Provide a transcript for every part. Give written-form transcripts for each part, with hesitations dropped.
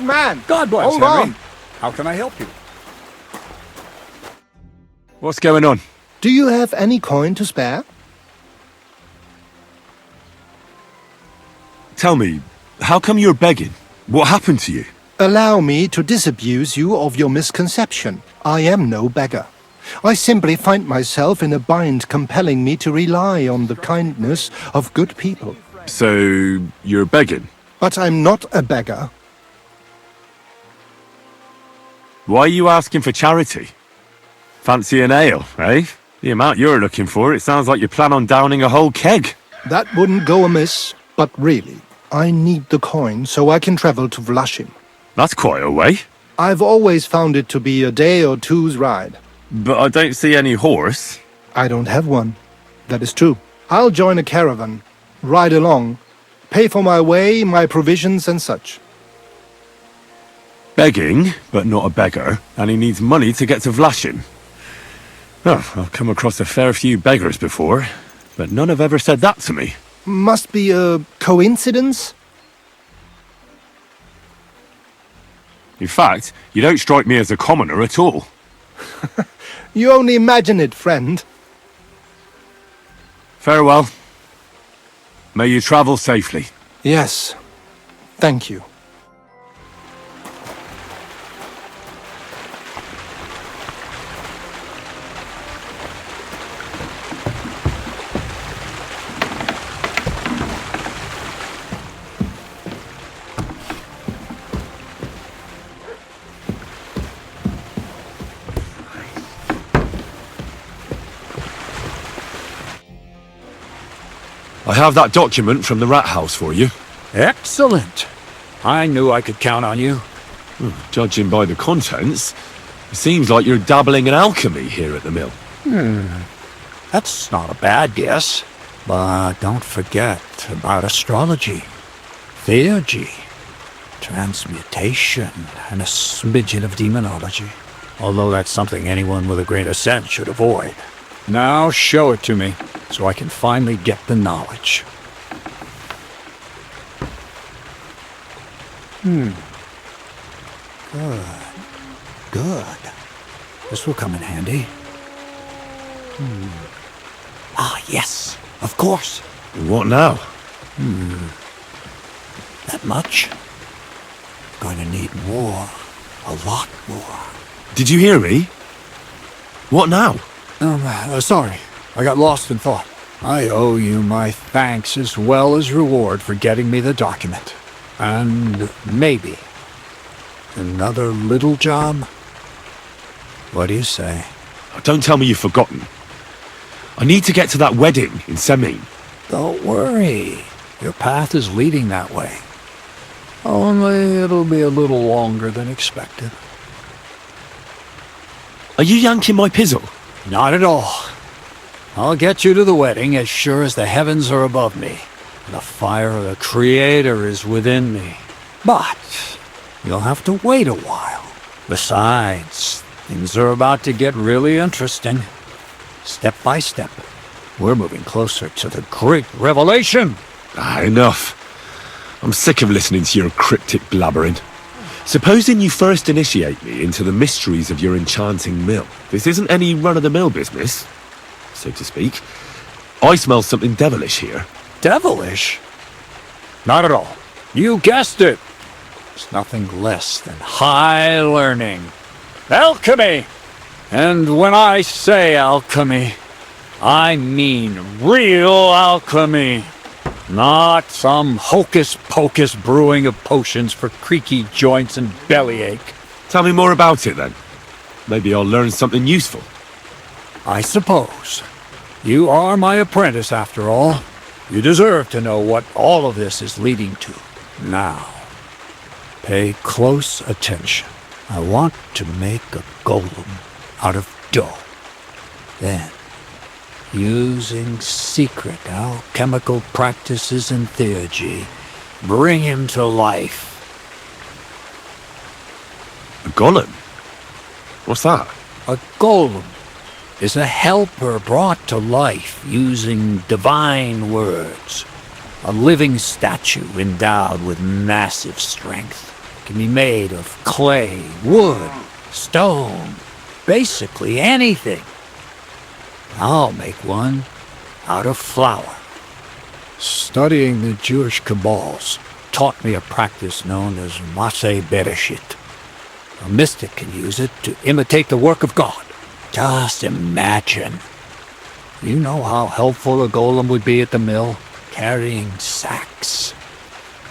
Old man! God bless, Hold Henry. on! How can I help you? What's going on? Do you have any coin to spare? Tell me, how come you're begging? What happened to you? Allow me to disabuse you of your misconception. I am no beggar. I simply find myself in a bind compelling me to rely on the kindness of good people. So, you're begging? But I'm not a beggar. Why are you asking for charity? Fancy an ale, eh? The amount you're looking for, it sounds like you plan on downing a whole keg. That wouldn't go amiss, but really, I need the coin so I can travel to Vlashim. That's quite a way. I've always found it to be a day or two's ride. But I don't see any horse. I don't have one. That is true. I'll join a caravan, ride along, pay for my way, my provisions and such. Begging, but not a beggar, and he needs money to get to Vlashim. Oh, I've come across a fair few beggars before, but none have ever said that to me. Must be a coincidence? In fact, you don't strike me as a commoner at all. You only imagine it, friend. Farewell. May you travel safely. Yes. Thank you. I have that document from the rat house for you. Excellent. I knew I could count on you. Judging by the contents, it seems like you're dabbling in alchemy here at the mill. That's not a bad guess. But don't forget about astrology, theurgy, transmutation, and a smidgen of demonology. Although that's something anyone with a grain of sense should avoid. Now show it to me, so I can finally get the knowledge. Good. This will come in handy. Ah, yes, of course. What now? That much? Going to need more. A lot more. Did you hear me? What now? Sorry. I got lost in thought. I owe you my thanks as well as reward for getting me the document. And maybe another little job? What do you say? Don't tell me you've forgotten. I need to get to that wedding in Semin. Don't worry. Your path is leading that way. Only it'll be a little longer than expected. Are you yanking my pizzle? Not at all. I'll get you to the wedding as sure as the heavens are above me. And the fire of the Creator is within me. But you'll have to wait a while. Besides, things are about to get really interesting. Step by step, we're moving closer to the great revelation. Enough. I'm sick of listening to your cryptic blabbering. Supposing you first initiate me into the mysteries of your enchanting mill. This isn't any run-of-the-mill business, so to speak. I smell something devilish here. Devilish? Not at all. You guessed it. It's nothing less than high learning. Alchemy! And when I say alchemy, I mean real alchemy. Not some hocus-pocus brewing of potions for creaky joints and bellyache. Tell me more about it, then. Maybe I'll learn something useful. I suppose. You are my apprentice, after all. You deserve to know what all of this is leading to. Now, pay close attention. I want to make a golem out of dough. Then, using secret alchemical practices and theurgy, bring him to life. A golem? What's that? A golem is a helper brought to life using divine words. A living statue endowed with massive strength. can be made of clay, wood, stone, basically anything. I'll make one out of flour. Studying the Jewish Kabbals taught me a practice known as Maseh Bereshit. A mystic can use it to imitate the work of God. Just imagine. You know how helpful a golem would be at the mill? Carrying sacks,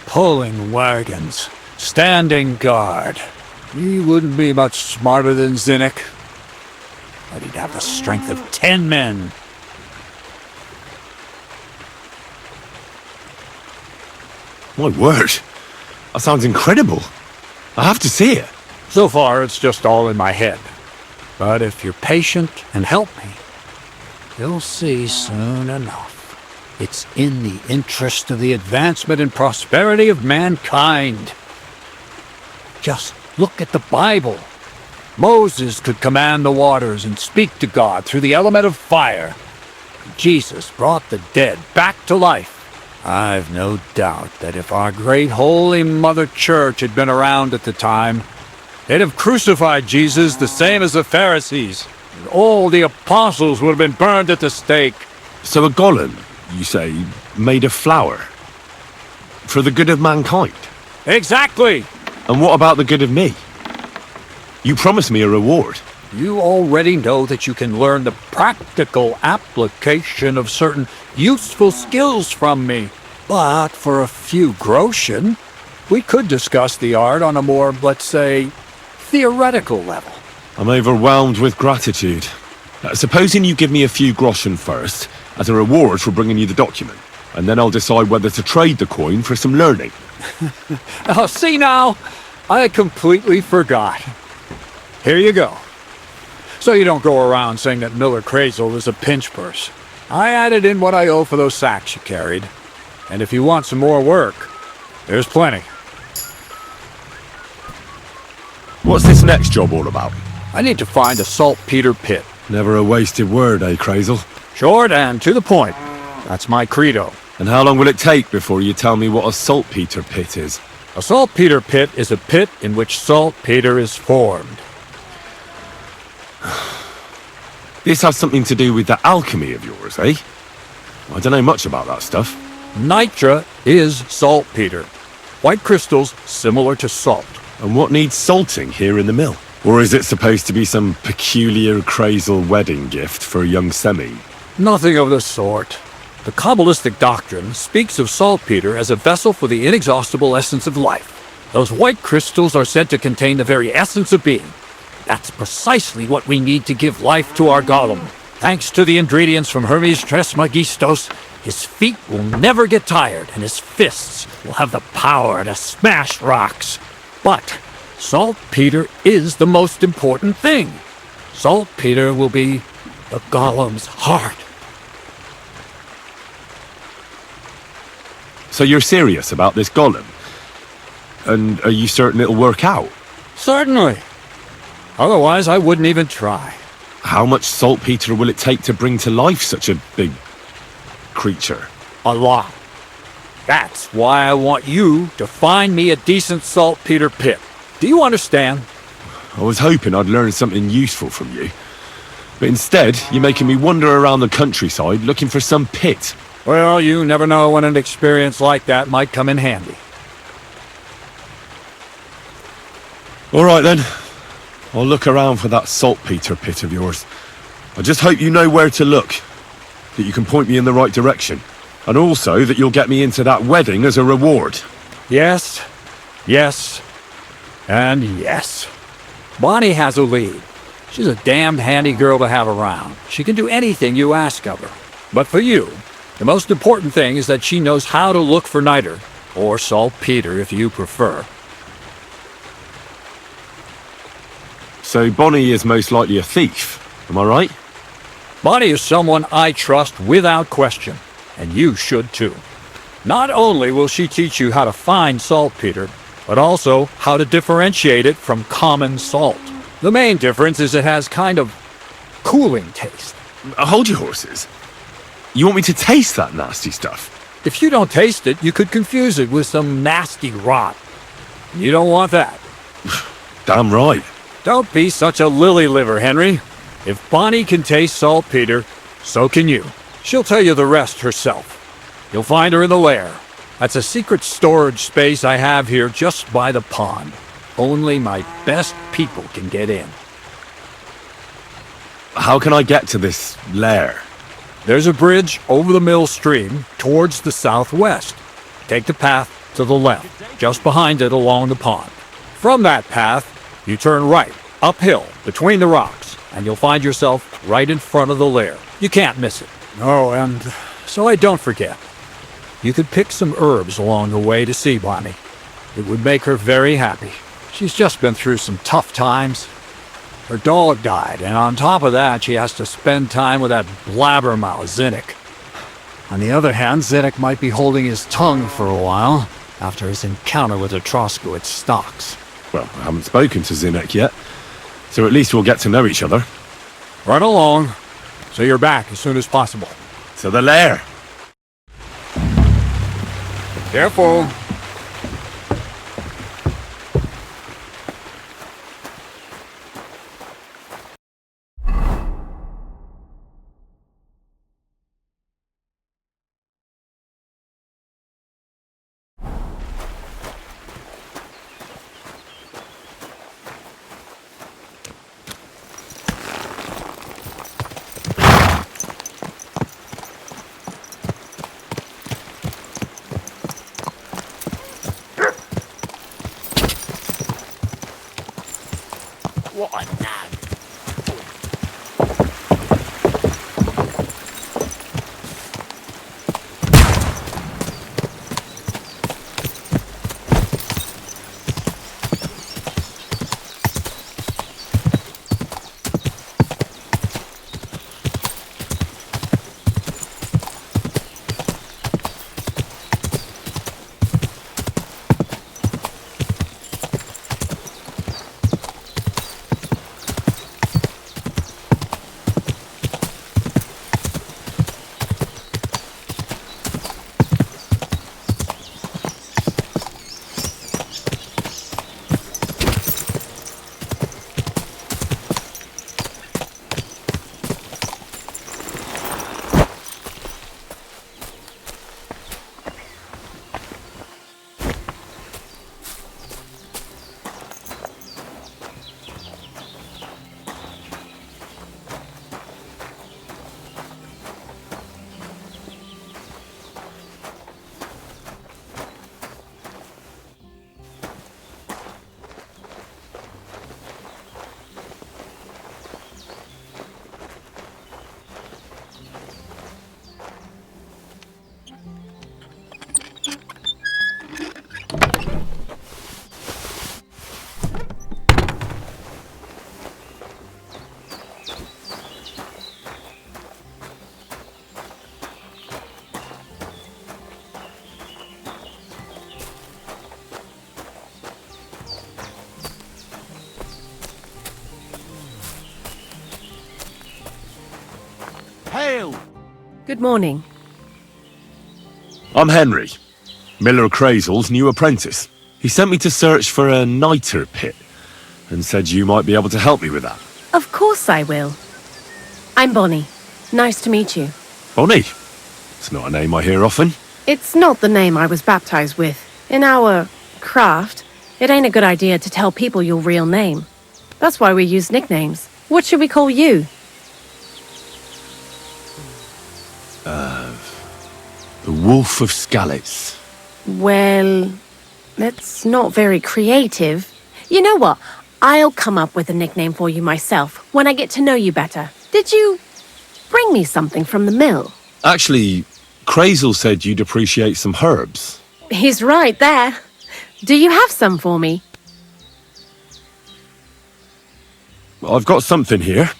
pulling wagons, standing guard. He wouldn't be much smarter than Zinnik, but he'd have the strength of 10 men. My word. That sounds incredible. I have to see it. So far, it's just all in my head. But if you're patient and help me, you'll see soon enough. It's in the interest of the advancement and prosperity of mankind. Just look at the Bible. Moses could command the waters and speak to God through the element of fire. Jesus brought the dead back to life. I've no doubt that if our great Holy Mother Church had been around at the time, they'd have crucified Jesus the same as the Pharisees. And all the apostles would have been burned at the stake. So a golem, you say, made of flour? For the good of mankind? Exactly! And what about the good of me? You promised me a reward. You already know that you can learn the practical application of certain useful skills from me. But for a few groschen, we could discuss the art on a more, let's say, theoretical level. I'm overwhelmed with gratitude. Supposing you give me a few groschen first, as a reward for bringing you the document, and then I'll decide whether to trade the coin for some learning. Oh, see now, I completely forgot. Here you go. So you don't go around saying that Miller Crazel is a pinch purse. I added in what I owe for those sacks you carried. And if you want some more work, there's plenty. What's this next job all about? I need to find a saltpeter pit. Never a wasted word, eh, Crazel? Short and to the point. That's my credo. And how long will it take before you tell me what a saltpeter pit is? A saltpeter pit is a pit in which saltpeter is formed. This has something to do with that alchemy of yours, eh? I don't know much about that stuff. Nitra is saltpeter. White crystals similar to salt. And what needs salting here in the mill? Or is it supposed to be some peculiar Crazel wedding gift for a young semi? Nothing of the sort. The Kabbalistic doctrine speaks of saltpeter as a vessel for the inexhaustible essence of life. Those white crystals are said to contain the very essence of being. That's precisely what we need to give life to our golem. Thanks to the ingredients from Hermes Trismegistos, his feet will never get tired and his fists will have the power to smash rocks. But saltpeter is the most important thing. Saltpeter will be the golem's heart. So you're serious about this golem? And are you certain it'll work out? Certainly. Otherwise, I wouldn't even try. How much saltpeter will it take to bring to life such a big creature? A lot. That's why I want you to find me a decent saltpeter pit. Do you understand? I was hoping I'd learn something useful from you. But instead, you're making me wander around the countryside looking for some pit. Well, you never know when an experience like that might come in handy. All right then. I'll look around for that saltpeter pit of yours. I just hope you know where to look. That you can point me in the right direction. And also that you'll get me into that wedding as a reward. Yes, yes, and yes. Bonnie has a lead. She's a damned handy girl to have around. She can do anything you ask of her. But for you, the most important thing is that she knows how to look for niter, or saltpeter if you prefer. So Bonnie is most likely a thief, am I right? Bonnie is someone I trust without question, and you should too. Not only will she teach you how to find saltpeter, but also how to differentiate it from common salt. The main difference is it has kind of cooling taste. Hold your horses. You want me to taste that nasty stuff? If you don't taste it, you could confuse it with some nasty rot. You don't want that. Damn right. Don't be such a lily liver, Henry. If Bonnie can taste saltpeter, so can you. She'll tell you the rest herself. You'll find her in the lair. That's a secret storage space I have here just by the pond. Only my best people can get in. How can I get to this lair? There's a bridge over the mill stream towards the southwest. Take the path to the left, just behind it along the pond. From that path, you turn right, uphill, between the rocks, and you'll find yourself right in front of the lair. You can't miss it. Oh, and so I don't forget. You could pick some herbs along the way to see Bonnie. It would make her very happy. She's just been through some tough times. Her dog died, and on top of that, she has to spend time with that blabbermouth Zinnik. On the other hand, Zinnik might be holding his tongue for a while after his encounter with the Troskowitz stocks. Well, I haven't spoken to Zinnek yet, so at least we'll get to know each other. Run along, so you're back as soon as possible. To the lair. Careful. What a nag. Hail! Good morning. I'm Henry, Miller Crazel's new apprentice. He sent me to search for a niter pit, and said you might be able to help me with that. Of course I will. I'm Bonnie. Nice to meet you. Bonnie? It's not a name I hear often. It's not the name I was baptized with. In our craft, it ain't a good idea to tell people your real name. That's why we use nicknames. What should we call you? The Wolf of Skalitz. Well, that's not very creative. You know what? I'll come up with a nickname for you myself when I get to know you better. Did you bring me something from the mill? Actually, Crazel said you'd appreciate some herbs. He's right there. Do you have some for me? I've got something here.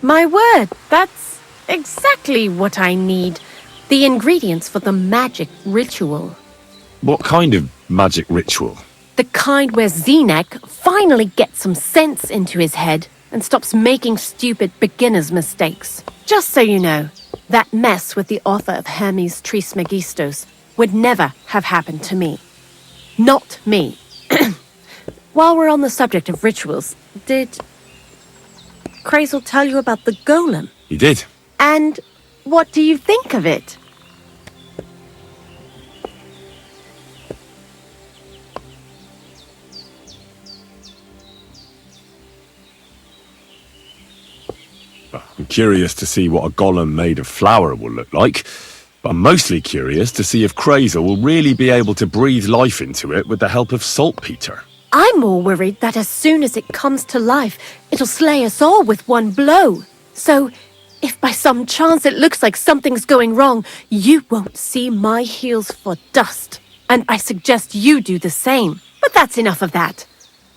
My word, that's exactly what I need. The ingredients for the magic ritual. What kind of magic ritual? The kind where Zenek finally gets some sense into his head and stops making stupid beginner's mistakes. Just so you know, that mess with the author of Hermes Trismegistos would never have happened to me. Not me. While we're on the subject of rituals, did Crazel tell you about the golem? He did. And what do you think of it? I'm curious to see what a golem made of flour will look like, but I'm mostly curious to see if Crazel will really be able to breathe life into it with the help of saltpeter. I'm more worried that as soon as it comes to life, it'll slay us all with one blow. So, if by some chance it looks like something's going wrong, you won't see my heels for dust. And I suggest you do the same. But that's enough of that.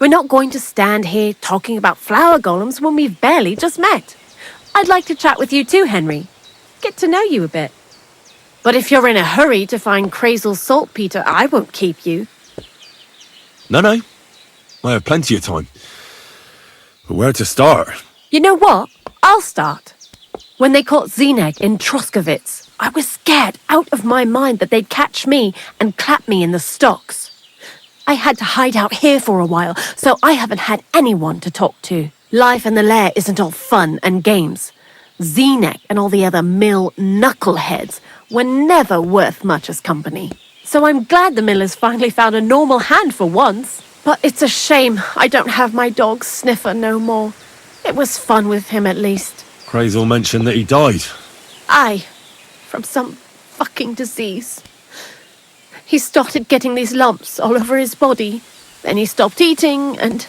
We're not going to stand here talking about flower golems when we've barely just met. I'd like to chat with you too, Henry. Get to know you a bit. But if you're in a hurry to find Crazel's saltpeter, I won't keep you. No. I have plenty of time. But where to start? You know what? I'll start. When they caught Zeneg in Troskovitz, I was scared out of my mind that they'd catch me and clap me in the stocks. I had to hide out here for a while, so I haven't had anyone to talk to. Life in the lair isn't all fun and games. Zeneg and all the other mill knuckleheads were never worth much as company. So I'm glad the miller's finally found a normal hand for once. But it's a shame I don't have my dog Sniffer no more. It was fun with him at least. Crazel mentioned that he died. Aye, from some fucking disease. He started getting these lumps all over his body. Then he stopped eating and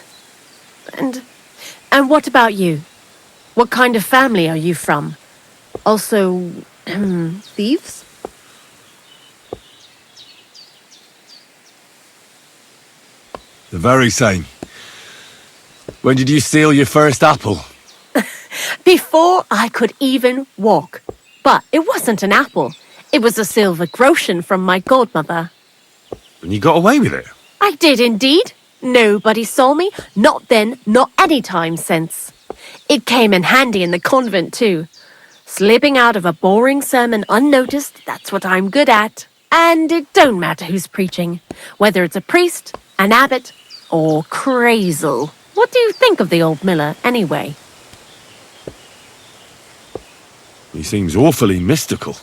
what about you? What kind of family are you from? Also, thieves? The very same. When did you steal your first apple? Before I could even walk. But it wasn't an apple. It was a silver groschen from my godmother. And you got away with it? I did indeed. Nobody saw me. Not then, not any time since. It came in handy in the convent too. Slipping out of a boring sermon unnoticed, that's what I'm good at. And it don't matter who's preaching. Whether it's a priest, an abbot, or Crazel. What do you think of the old miller, anyway? He seems awfully mystical.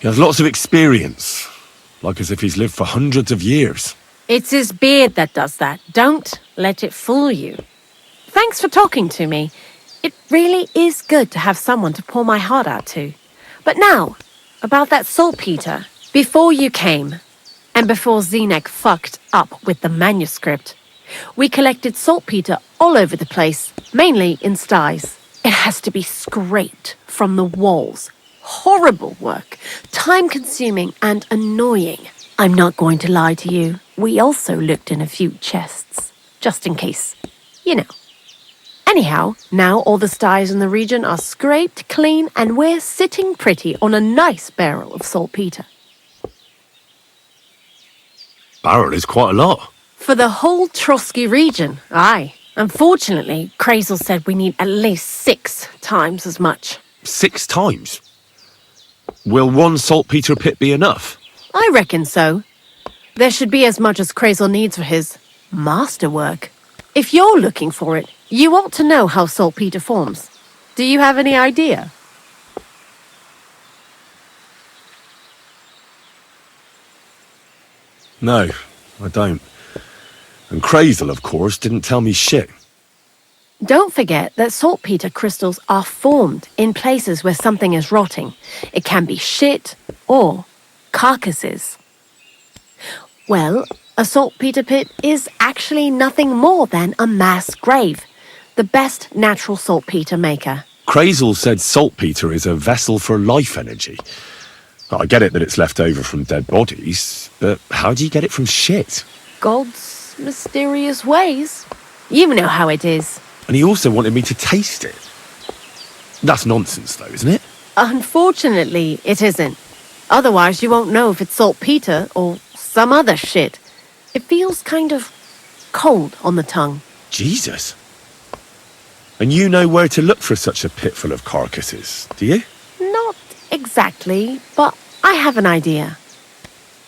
He has lots of experience, like as if he's lived for hundreds of years. It's his beard that does that. Don't let it fool you. Thanks for talking to me. It really is good to have someone to pour my heart out to. But now, about that saltpeter. Before you came, and before Zeneg fucked up with the manuscript, we collected saltpeter all over the place, mainly in sties. It has to be scraped from the walls. Horrible work, time-consuming and annoying. I'm not going to lie to you. We also looked in a few chests, just in case, you know. Anyhow, now all the sties in the region are scraped clean and we're sitting pretty on a nice barrel of saltpeter. Barrel is quite a lot. For the whole Trotsky region, aye. Unfortunately, Crazel said we need at least 6 times as much. 6 times? Will one saltpeter pit be enough? I reckon so. There should be as much as Crazel needs for his masterwork. If you're looking for it, you ought to know how saltpeter forms. Do you have any idea? No, I don't. And Crazel, of course, didn't tell me shit. Don't forget that saltpeter crystals are formed in places where something is rotting. It can be shit or carcasses. Well, a saltpeter pit is actually nothing more than a mass grave. The best natural saltpeter maker. Crazel said saltpeter is a vessel for life energy. I get it that it's left over from dead bodies, but how do you get it from shit? God's mysterious ways. You know how it is. And he also wanted me to taste it. That's nonsense, though, isn't it? Unfortunately, it isn't. Otherwise, you won't know if it's saltpeter or some other shit. It feels kind of cold on the tongue. Jesus. And you know where to look for such a pit full of carcasses, do you? Not exactly, but I have an idea.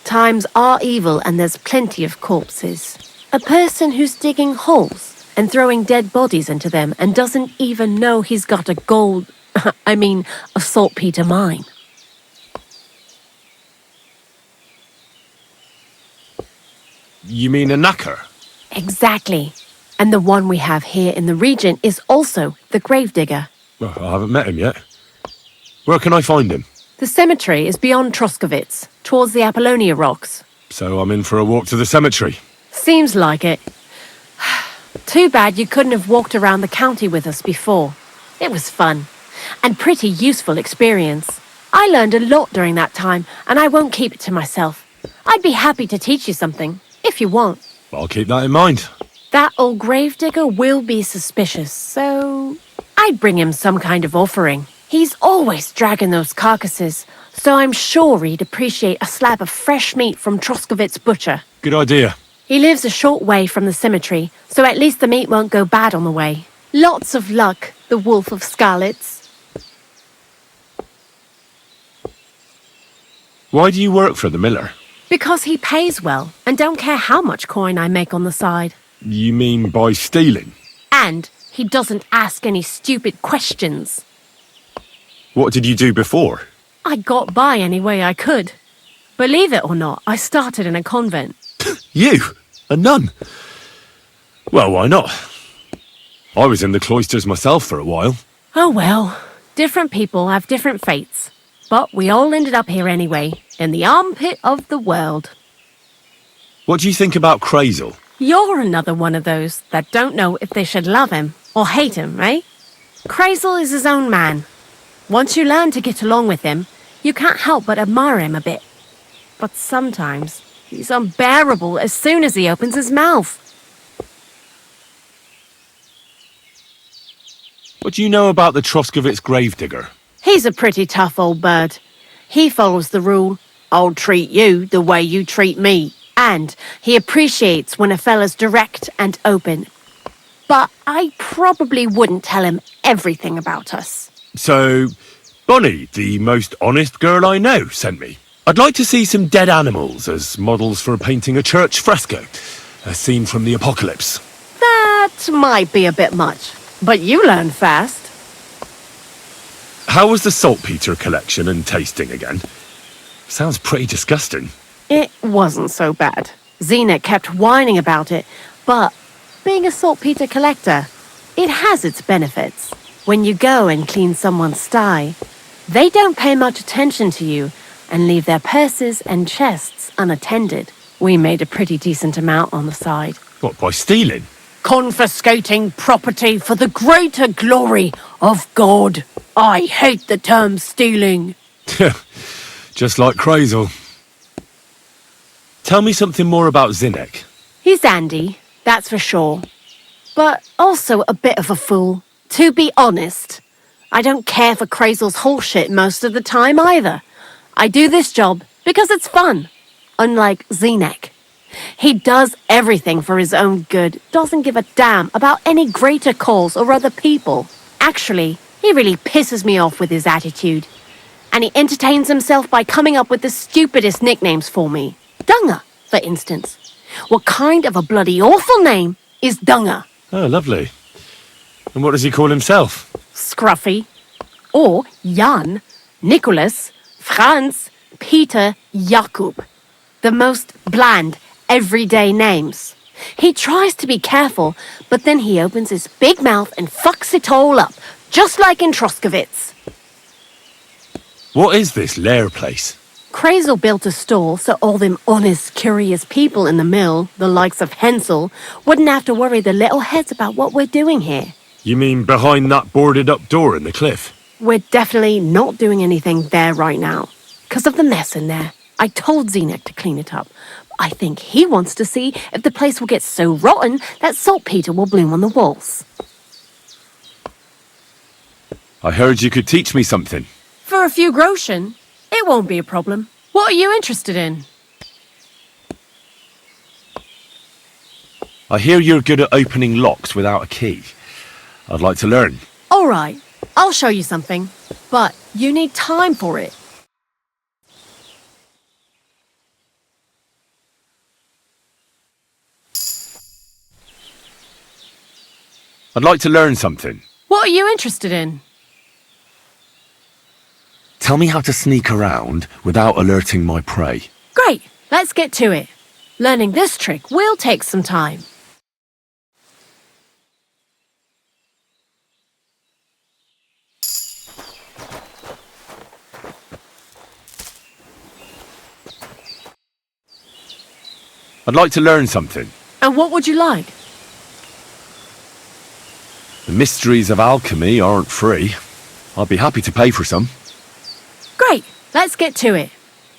Times are evil and there's plenty of corpses. A person who's digging holes and throwing dead bodies into them and doesn't even know he's got a a saltpeter mine. You mean a knacker? Exactly. And the one we have here in the region is also the gravedigger. Well, I haven't met him yet. Where can I find him? The cemetery is beyond Troskovitz, towards the Apollonia rocks. So I'm in for a walk to the cemetery. Seems like it. Too bad you couldn't have walked around the county with us before. It was fun. And pretty useful experience. I learned a lot during that time, and I won't keep it to myself. I'd be happy to teach you something, if you want. I'll keep that in mind. That old gravedigger will be suspicious, so I'd bring him some kind of offering. He's always dragging those carcasses, so I'm sure he'd appreciate a slab of fresh meat from Troskovitz butcher. Good idea. He lives a short way from the cemetery, so at least the meat won't go bad on the way. Lots of luck, the Wolf of Skalitz. Why do you work for the miller? Because he pays well, and don't care how much coin I make on the side. You mean by stealing? And he doesn't ask any stupid questions. What did you do before? I got by any way I could. Believe it or not, I started in a convent. You? A nun? Well, why not? I was in the cloisters myself for a while. Oh well, different people have different fates. But we all ended up here anyway, in the armpit of the world. What do you think about Crazel? You're another one of those that don't know if they should love him or hate him, eh? Crazel is his own man. Once you learn to get along with him, you can't help but admire him a bit. But sometimes he's unbearable as soon as he opens his mouth. What do you know about the Troskovitz gravedigger? He's a pretty tough old bird. He follows the rule, I'll treat you the way you treat me. And he appreciates when a fella's direct and open. But I probably wouldn't tell him everything about us. So, Bonnie, the most honest girl I know, sent me. I'd like to see some dead animals as models for painting a church fresco. A scene from the apocalypse. That might be a bit much, but you learn fast. How was the saltpeter collection and tasting again? Sounds pretty disgusting. It wasn't so bad. Xena kept whining about it, but being a saltpeter collector, it has its benefits. When you go and clean someone's sty, they don't pay much attention to you and leave their purses and chests unattended. We made a pretty decent amount on the side. What, by stealing? Confiscating property for the greater glory of God. I hate the term stealing. Just like Crazel. Tell me something more about Zinnek. He's Andy, that's for sure. But also a bit of a fool. To be honest, I don't care for Crazel's bullshit most of the time either. I do this job because it's fun, unlike Zinnek. He does everything for his own good, doesn't give a damn about any greater cause or other people. Actually, he really pisses me off with his attitude. And he entertains himself by coming up with the stupidest nicknames for me. Dunger, for instance. What kind of a bloody awful name is Dunger? Oh, lovely. And what does he call himself? Scruffy. Or Jan, Nicholas, Franz, Peter, Jakub. The most bland, everyday names. He tries to be careful, but then he opens his big mouth and fucks it all up, just like in Troskovitz. What is this lair place? Crazel built a store so all them honest, curious people in the mill, the likes of Hensel, wouldn't have to worry their little heads about what we're doing here. You mean behind that boarded-up door in the cliff? We're definitely not doing anything there right now, because of the mess in there. I told Zinnek to clean it up. I think he wants to see if the place will get so rotten that saltpeter will bloom on the walls. I heard you could teach me something. For a few groschen, it won't be a problem. What are you interested in? I hear you're good at opening locks without a key. I'd like to learn. All right, I'll show you something, but you need time for it. I'd like to learn something. What are you interested in? Tell me how to sneak around without alerting my prey. Great, let's get to it. Learning this trick will take some time. I'd like to learn something. And what would you like? The mysteries of alchemy aren't free. I'd be happy to pay for some. Great, let's get to it.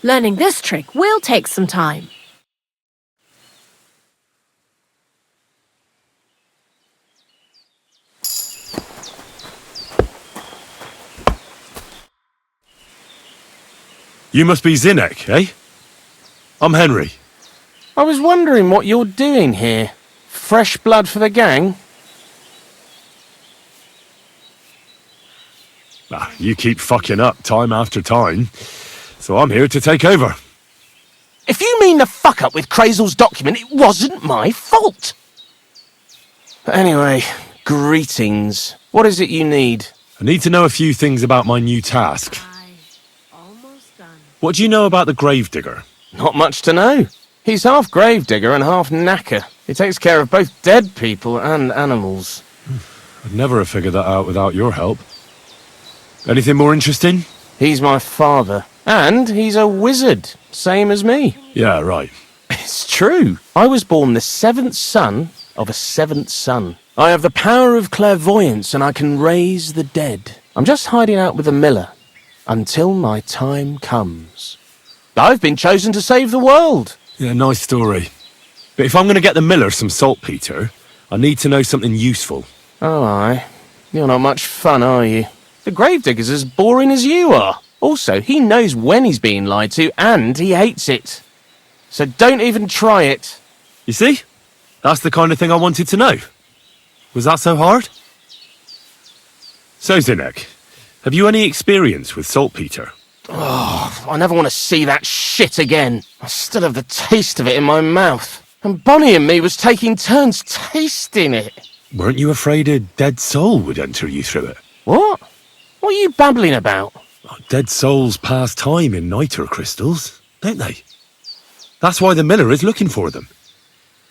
Learning this trick will take some time. You must be Zinnek, eh? I'm Henry. I was wondering what you're doing here. Fresh blood for the gang? You keep fucking up time after time, so I'm here to take over. If you mean the fuck up with Crazel's document, it wasn't my fault. Anyway, greetings. What is it you need? I need to know a few things about my new task. Almost done. What do you know about the Gravedigger? Not much to know. He's half gravedigger and half knacker. He takes care of both dead people and animals. I'd never have figured that out without your help. Anything more interesting? He's my father. And he's a wizard, same as me. Yeah, right. It's true. I was born the seventh son of a seventh son. I have the power of clairvoyance and I can raise the dead. I'm just hiding out with the miller until my time comes. I've been chosen to save the world. Yeah, nice story. But if I'm going to get the miller some saltpeter, I need to know something useful. Oh, aye. You're not much fun, are you? The gravedigger's as boring as you are. Also, he knows when he's being lied to, and he hates it. So don't even try it. You see? That's the kind of thing I wanted to know. Was that so hard? So, Zinnek, have you any experience with saltpeter? I never want to see that shit again. I still have the taste of it in my mouth. And Bonnie and me was taking turns tasting it. Weren't you afraid a dead soul would enter you through it? What? What are you babbling about? Dead souls pass time in niter crystals, don't they? That's why the miller is looking for them.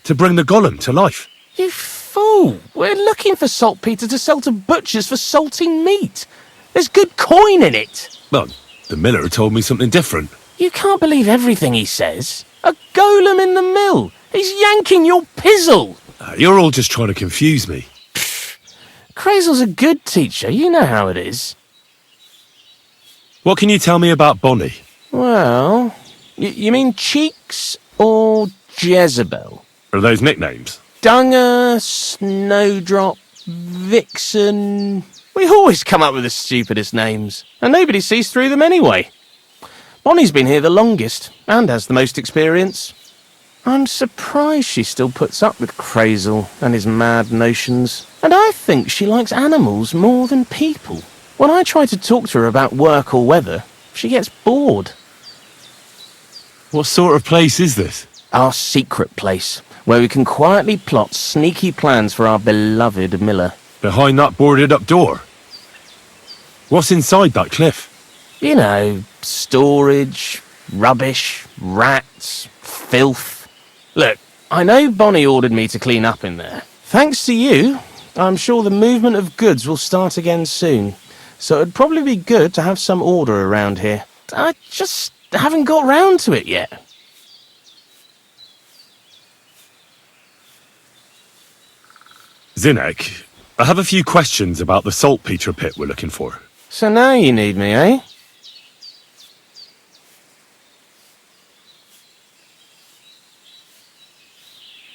To bring the golem to life. You fool! We're looking for saltpeter to sell to butchers for salting meat. There's good coin in it. Well, the miller told me something different. You can't believe everything he says. A golem in the mill. He's yanking your pizzle. You're all just trying to confuse me. Crazel's a good teacher. You know how it is. What can you tell me about Bonnie? Well, you mean Cheeks or Jezebel? Are those nicknames? Dunger, Snowdrop, Vixen... We always come up with the stupidest names, and nobody sees through them anyway. Bonnie's been here the longest, and has the most experience. I'm surprised she still puts up with Crazel and his mad notions. And I think she likes animals more than people. When I try to talk to her about work or weather, she gets bored. What sort of place is this? Our secret place, where we can quietly plot sneaky plans for our beloved miller. Behind that boarded up door? What's inside that cliff? You know, storage, rubbish, rats, filth. Look, I know Bonnie ordered me to clean up in there. Thanks to you, I'm sure the movement of goods will start again soon. So it'd probably be good to have some order around here. I just haven't got round to it yet. Zinnek, I have a few questions about the saltpeter pit we're looking for. So now you need me, eh?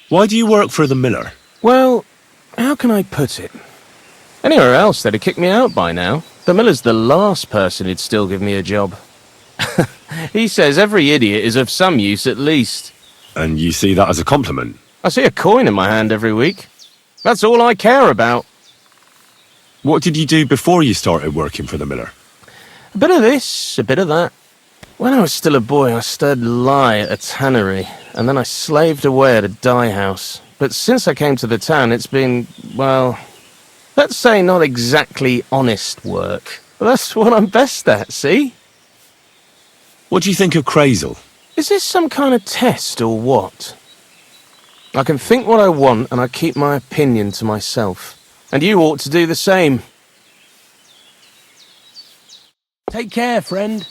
Why do you work for the miller? Well, how can I put it? Anywhere else they'd have kicked me out by now. The miller's the last person who'd still give me a job. He says every idiot is of some use at least. And you see that as a compliment? I see a coin in my hand every week. That's all I care about. What did you do before you started working for the miller? A bit of this, a bit of that. When I was still a boy, I stirred lye at a tannery, and then I slaved away at a dye house. But since I came to the town, it's been, well, let's say not exactly honest work. But that's what I'm best at, see? What do you think of Crazel? Is this some kind of test or what? I can think what I want and I keep my opinion to myself. And you ought to do the same. Take care, friend.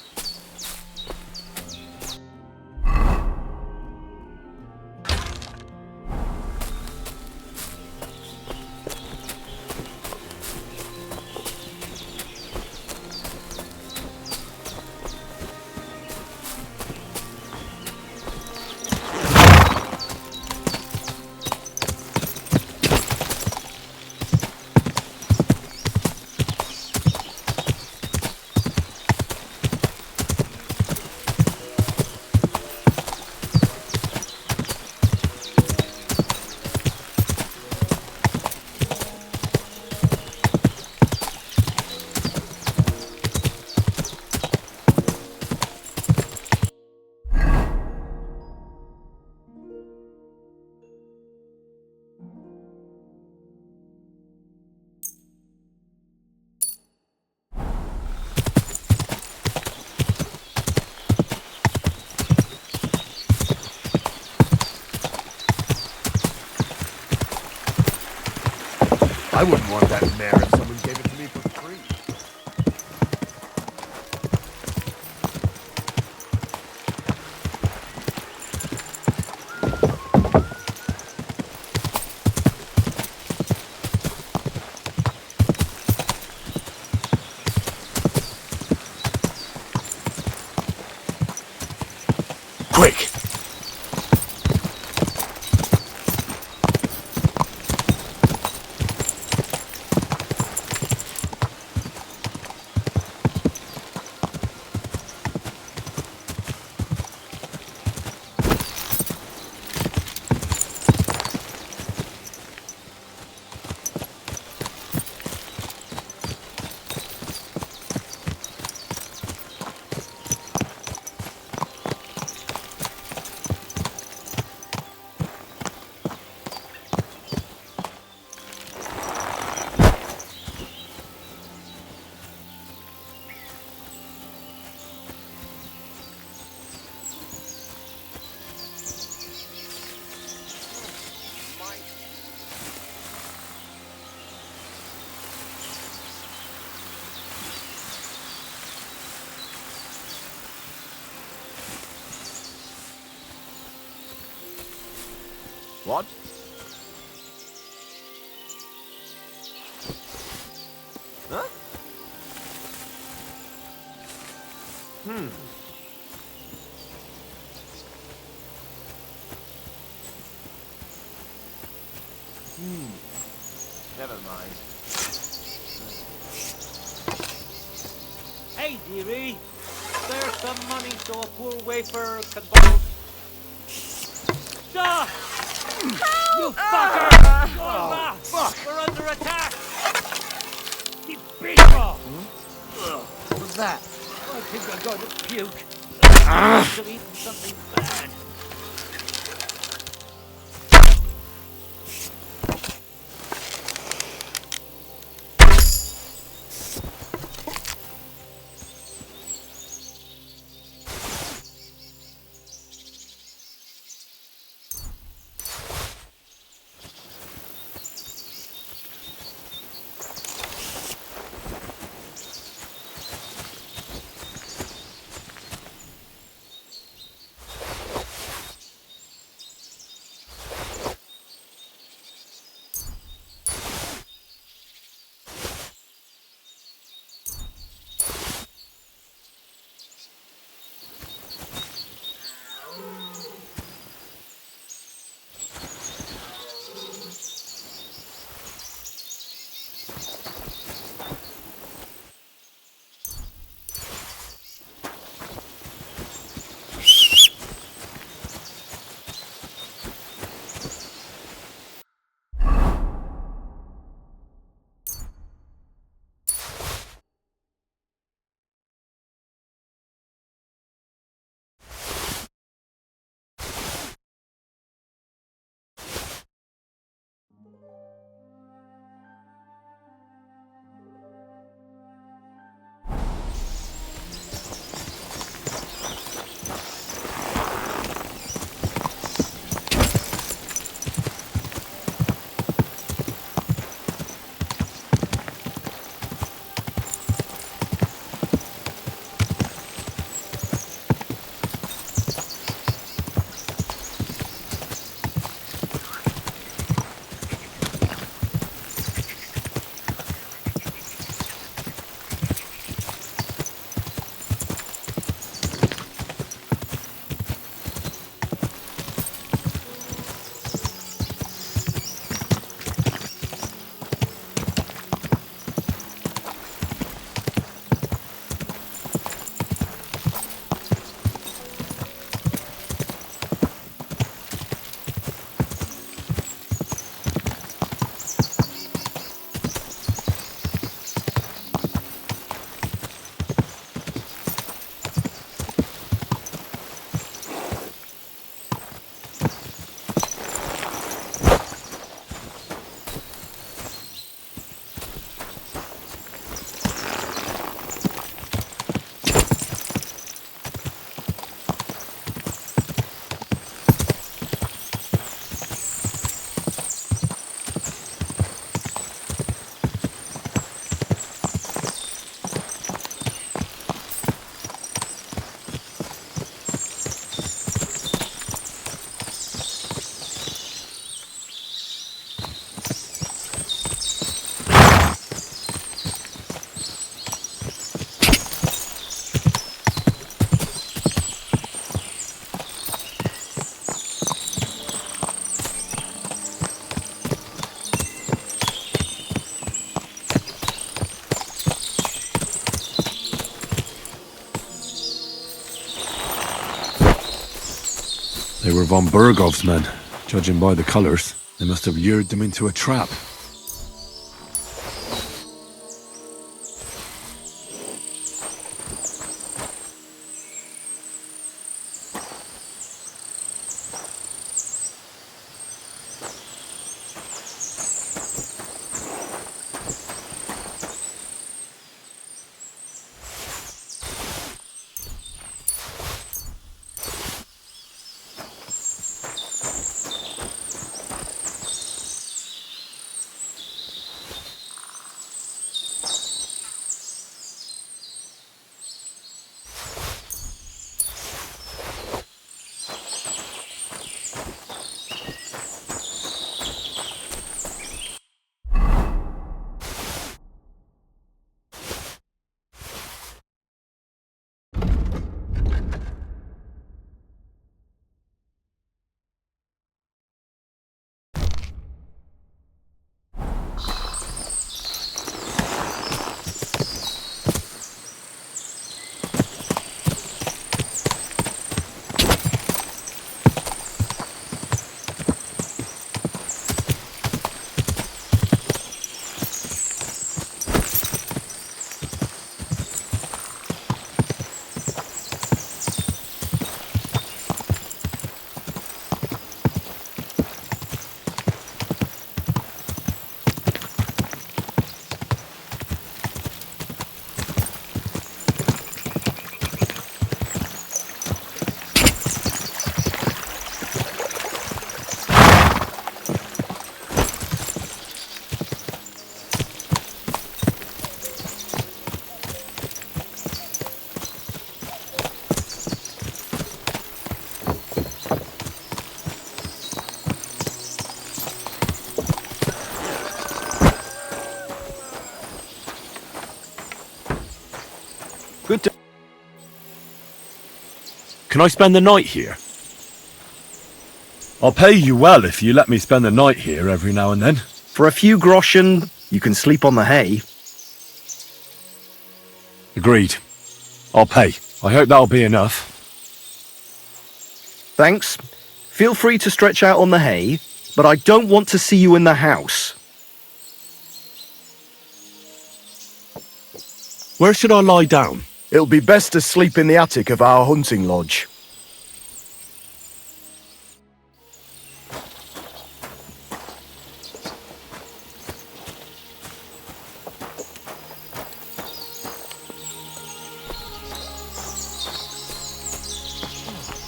I wouldn't want that mare if someone gave it to me for free. Quick! What? Huh? Never mind. Hey, dearie. There's some money so a poor wafer can borrow. Stop! You fucker! Fuck! We're under attack! You big ball! What was that? I think I'm going to puke. I must have eaten something bad. von Bergov's men. Judging by the colours, they must have lured them into a trap. Good to... Can I spend the night here? I'll pay you well if you let me spend the night here every now and then. For a few groschen, you can sleep on the hay. Agreed. I'll pay. I hope that'll be enough. Thanks. Feel free to stretch out on the hay, but I don't want to see you in the house. Where should I lie down? It'll be best to sleep in the attic of our hunting lodge.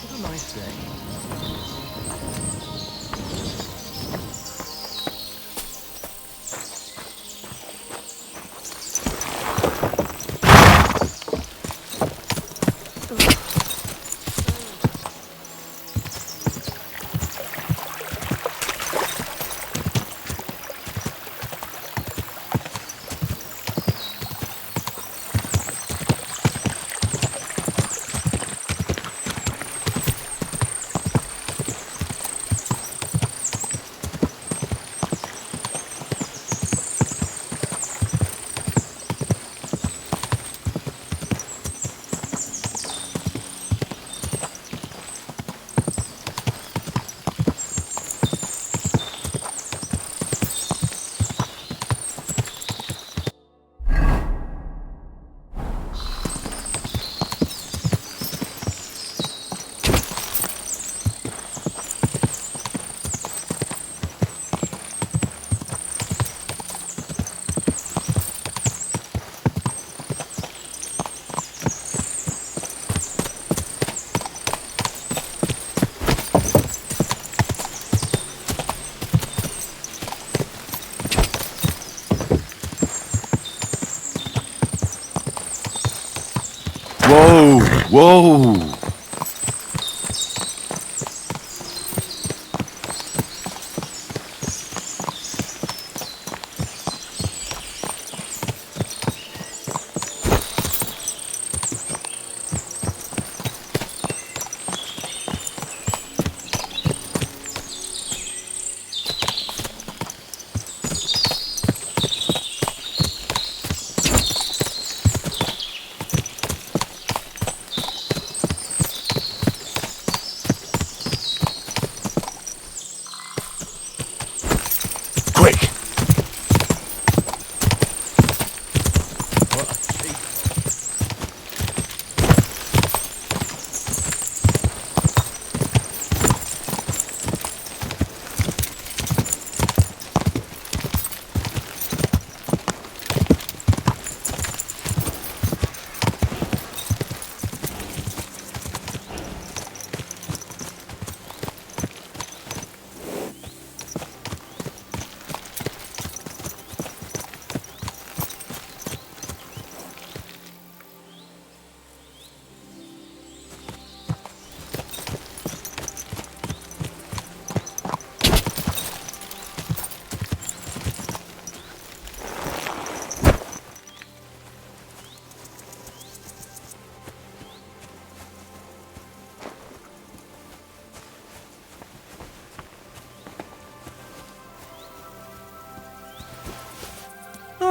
What a nice day. Whoa! Whoa!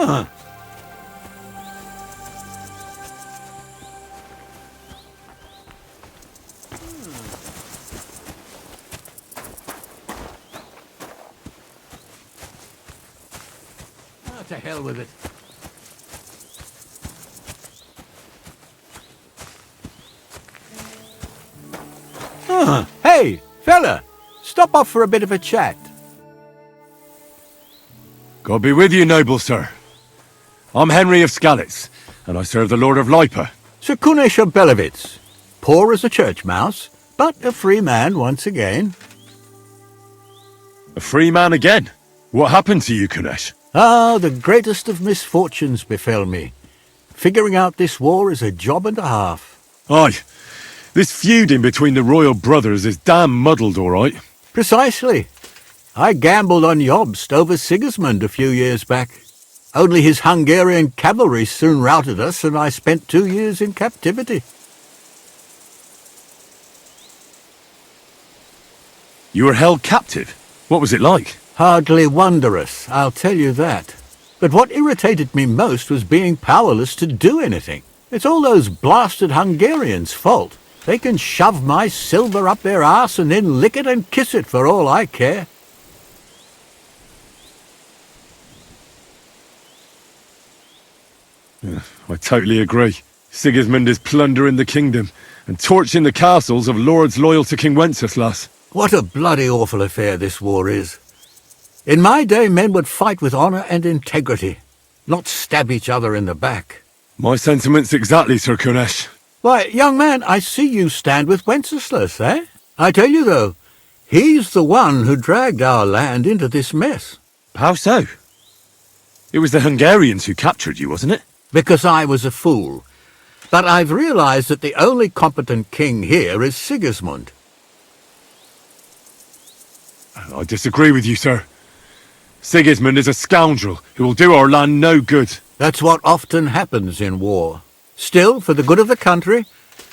Huh. Oh, to hell with it. Huh. Hey, fella, stop off for a bit of a chat. God be with you, noble sir. I'm Henry of Skalitz, and I serve the Lord of Lipa. Sir Kunesh of Belevitz, poor as a church mouse, but a free man once again. A free man again? What happened to you, Kunesh? Ah, the greatest of misfortunes befell me. Figuring out this war is a job and a half. Aye. This feuding between the royal brothers is damn muddled, all right. Precisely. I gambled on Jobst over Sigismund a few years back. Only his Hungarian cavalry soon routed us, and I spent 2 years in captivity. You were held captive? What was it like? Hardly wondrous, I'll tell you that. But what irritated me most was being powerless to do anything. It's all those blasted Hungarians' fault. They can shove my silver up their arse and then lick it and kiss it for all I care. I totally agree. Sigismund is plundering the kingdom and torching the castles of lords loyal to King Wenceslas. What a bloody awful affair this war is. In my day, men would fight with honour and integrity, not stab each other in the back. My sentiments exactly, Sir Kunesh. Why, young man, I see you stand with Wenceslas, eh? I tell you, though, he's the one who dragged our land into this mess. How so? It was the Hungarians who captured you, wasn't it? Because I was a fool. But I've realized that the only competent king here is Sigismund. I disagree with you, sir. Sigismund is a scoundrel who will do our land no good. That's what often happens in war. Still, for the good of the country,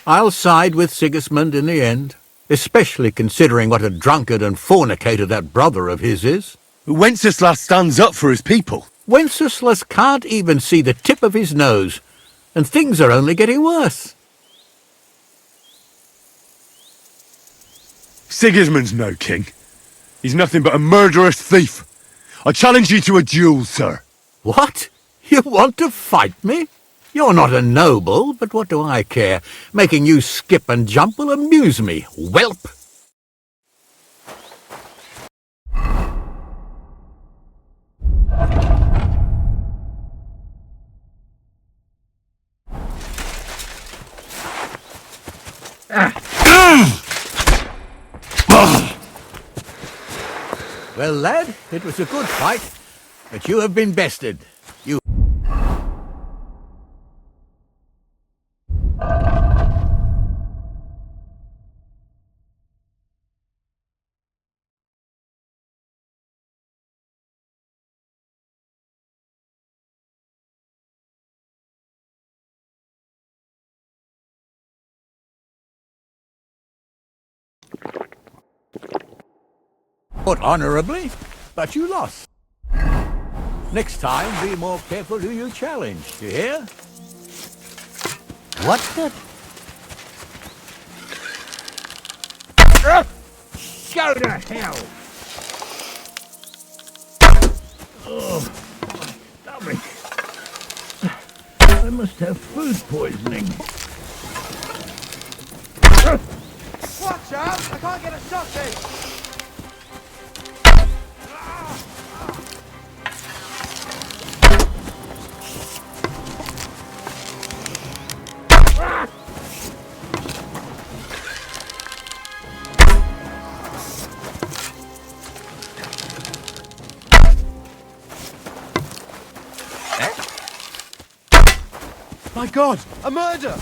I'll side with Sigismund in the end, especially considering what a drunkard and fornicator that brother of his is. Wenceslas stands up for his people. Wenceslas can't even see the tip of his nose, and things are only getting worse. Sigismund's no king. He's nothing but a murderous thief. I challenge you to a duel, sir. What? You want to fight me? You're not a noble, but what do I care? Making you skip and jump will amuse me, whelp. Well, lad, it was a good fight, but you have been bested. You... Fought honourably, but you lost. Next time, be more careful who you challenge, you hear? What the... Go to hell! Oh, my stomach. I must have food poisoning. Watch out! I can't get a shot in! My God, a murder!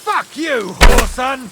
Fuck you, whoreson!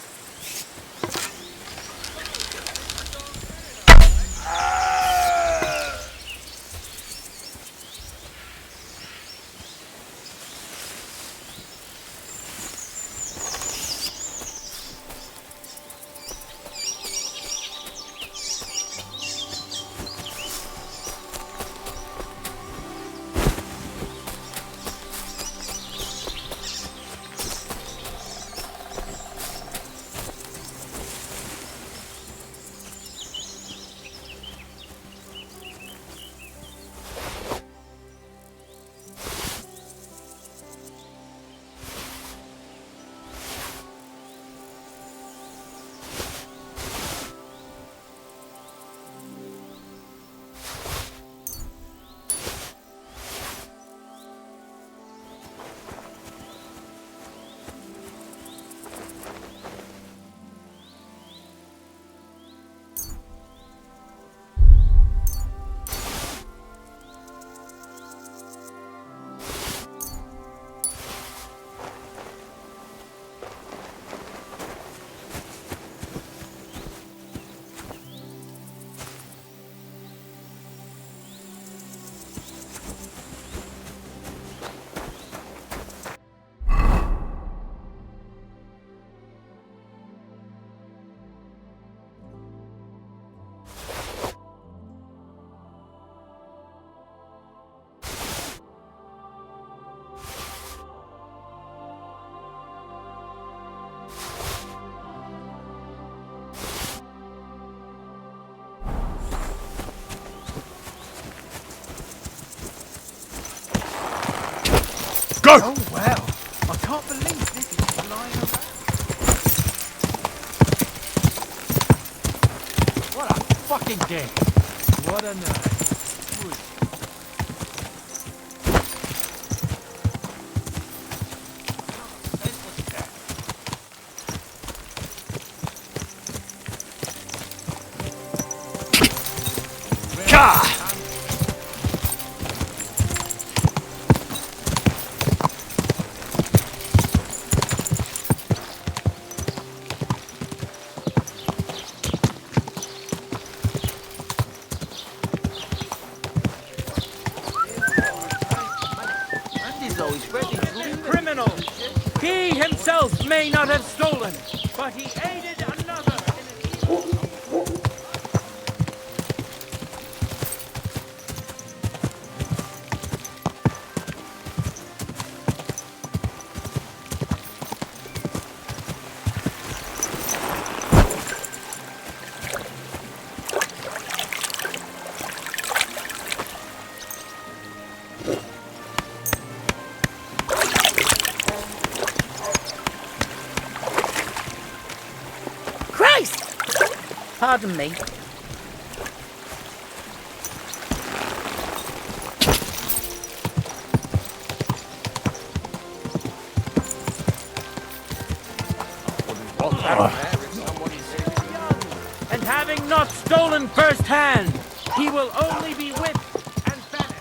Go! Oh, well. I can't believe this is lying around. What a fucking day. What a night. Criminal! He himself may not have stolen, but he aided another in an evil... Pardon me. And having not stolen firsthand, he will only be whipped and banished.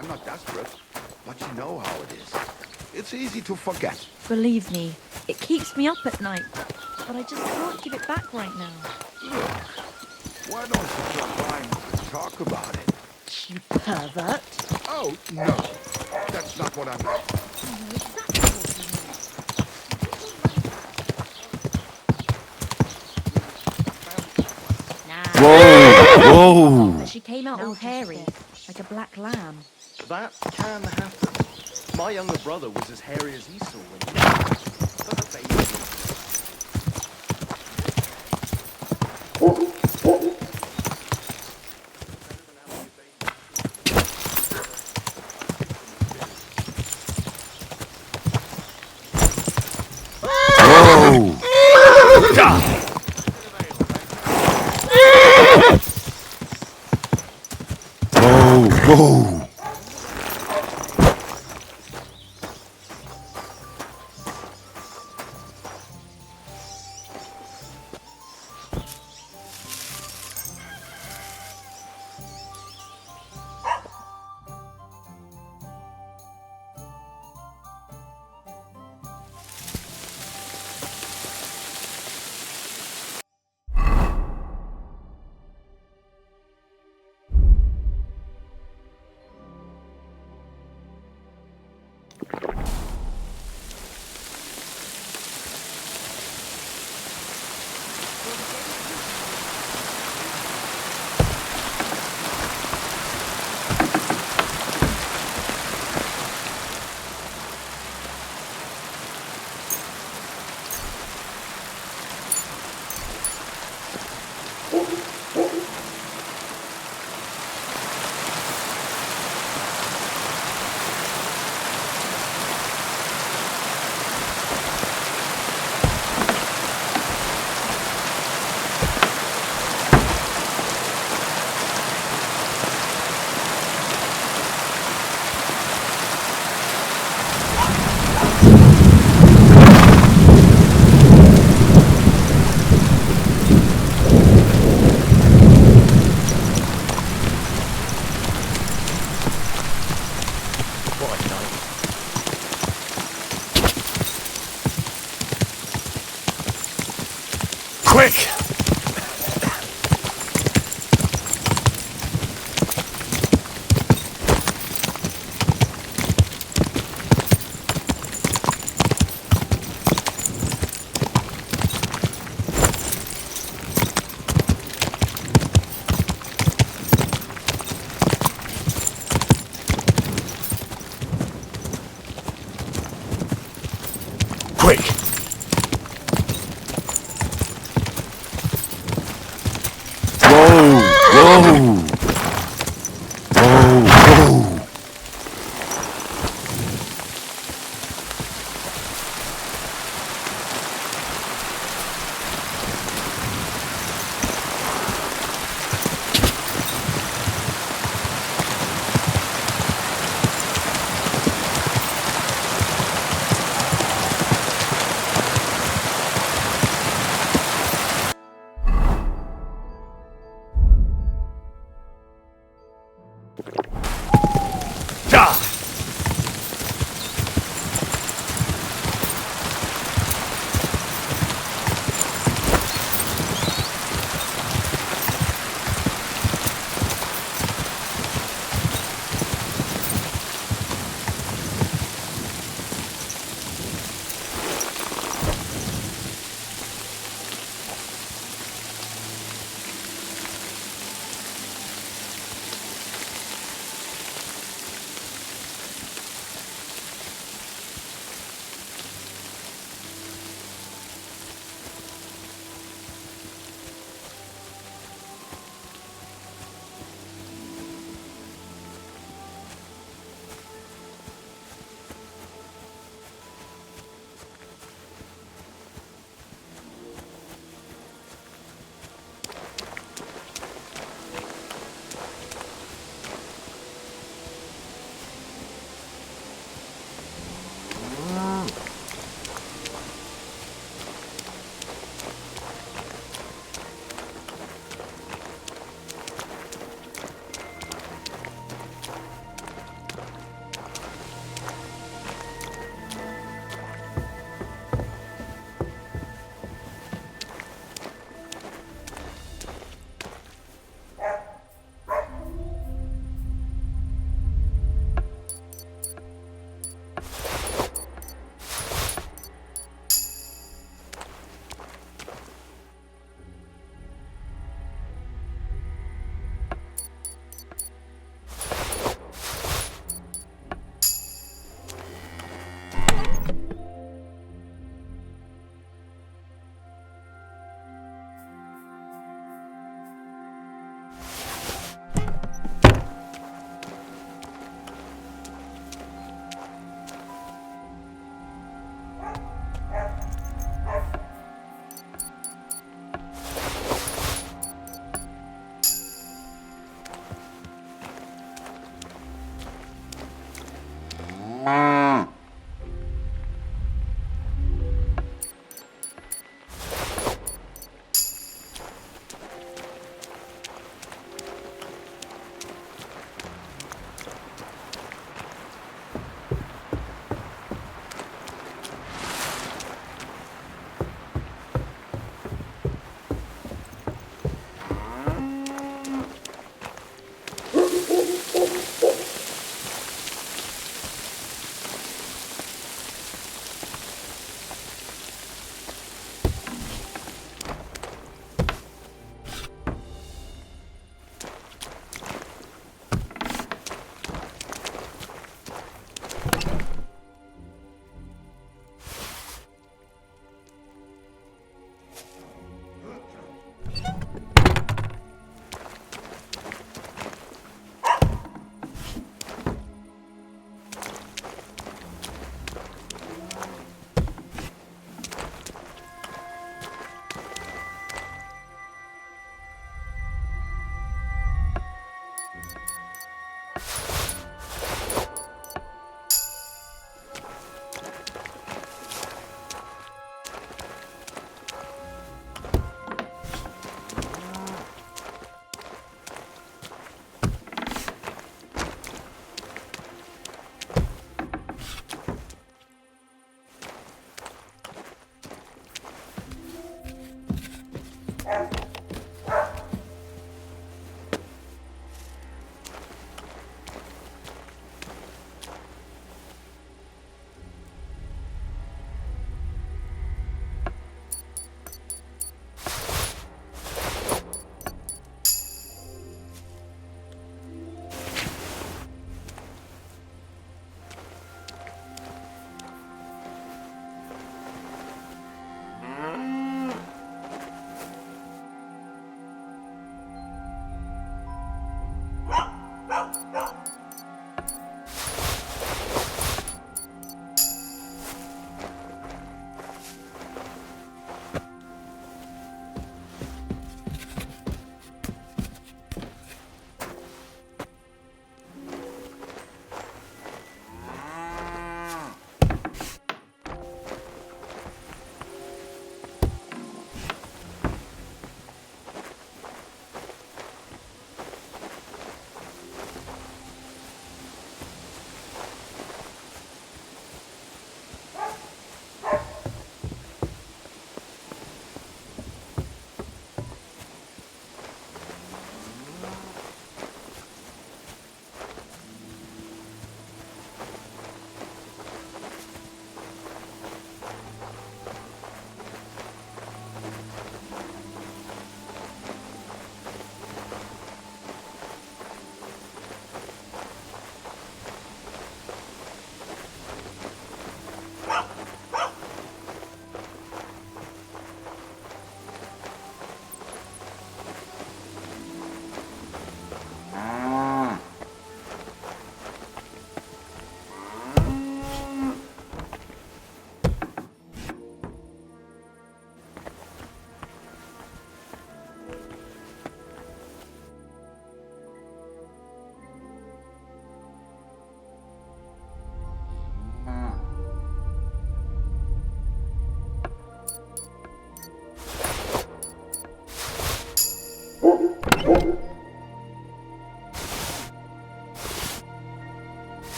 I'm not desperate, but you know how it is. It's easy to forget. Believe me, it keeps me up at night, but I just can't give it back right now. Look, why don't you drop by and talk about it? You pervert. Oh, no. That's not what I meant. I know exactly what you meant. Nah. Whoa! But she came out all hairy, like a black lamb. That can happen. My younger brother was as hairy as Esau when he was a baby. Whoa! Whoa! Whoa! Quick! Quick! Whoa! Whoa! Whoa! Whoa!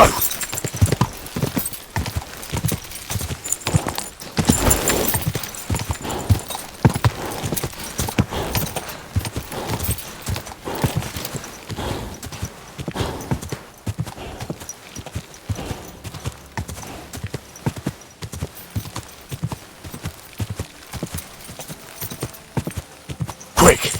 Go! Quick!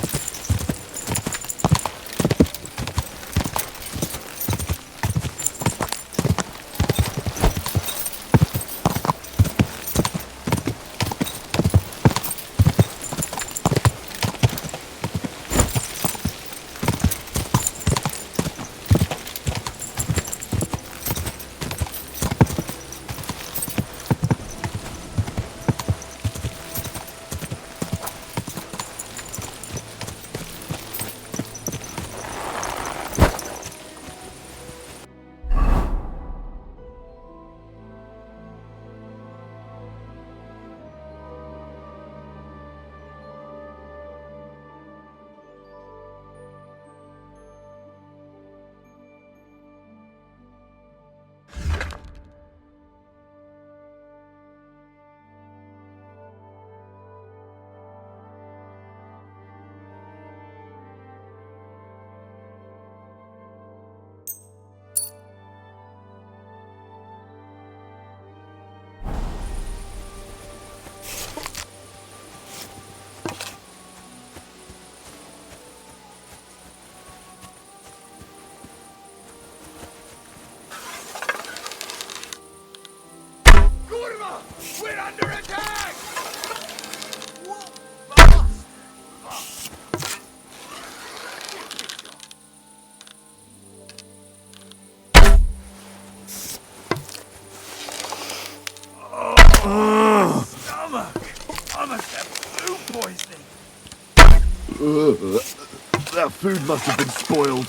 We're under attack! Stomach! I must have food poisoning. That food must have been spoiled.